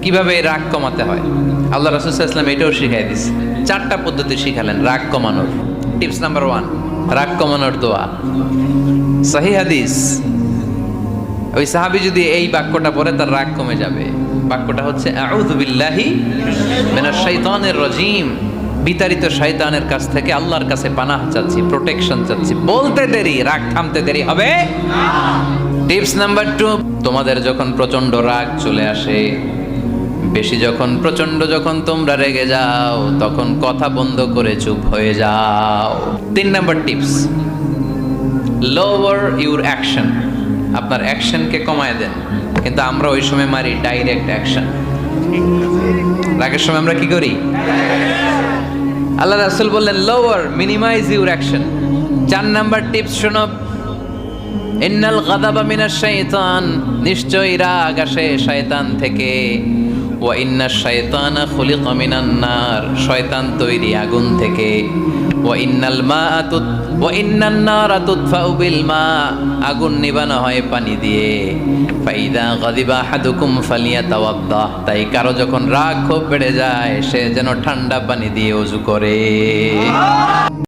কিভাবে রাগ কমাতে হয় আল্লাহ রাসূল সাল্লাল্লাহু আলাইহি ওয়াসাল্লাম এটাও শিখাই দিয়েছে। 4টা পদ্ধতি শিখালেন রাগ কমানোর। টিপস নাম্বার 1, রাগ কমানোর দোয়া। সহিহ হাদিস, ওই সাহাবী যদি এই বাক্যটা পড়ে তার রাগ কমে যাবে। বাক্যটা হচ্ছে আউযু বিল্লাহি মিনাশ শাইতানির রাজীম, বিতাড়িত শয়তানের কাছ থেকে আল্লাহর কাছে পানাহ চাচ্ছি, প্রোটেকশন চাচ্ছি। বলতে দেরি, রাগ থামতে দেরি হবে না। টিপস নাম্বার 2, তোমাদের যখন প্রচন্ড রাগ চলে আসে, বেশি যখন প্রচন্ড যখন তোমরা রেগে যাও, তখন কথা বন্ধ করে চুপ হয়ে যাও। 3 number tips, lower your action, আপনার অ্যাকশনকে কমায় দেন। কিন্তু আমরা ওই সময় মারি ডাইরেক্ট অ্যাকশন। রাগের সময় আমরা কি করি? আল্লাহ রাসূল বললেন lower, minimize your action. 4 number tips শোনো, ইন্নাল গাদাবা মিনাশ শাইতান, নিশ্চয়ই রাগ আসে শয়তান থেকে। ওয়া ইন্নাশ শাইতানা খুলিকা মিনান নার, শয়তান তৈরি আগুন থেকে। ওয়া ইন্নান নারা তুতফাউ বিল মা, আগুন নিবানো হয় পানি দিয়ে। ফাইদা গাদিবা আহাদুকুম ফালিয়াতাওয়াদ্দা, তাই কারো যখন রাগ খুব বেড়ে যায় সে যেন ঠান্ডা পানি দিয়ে ওযু করে।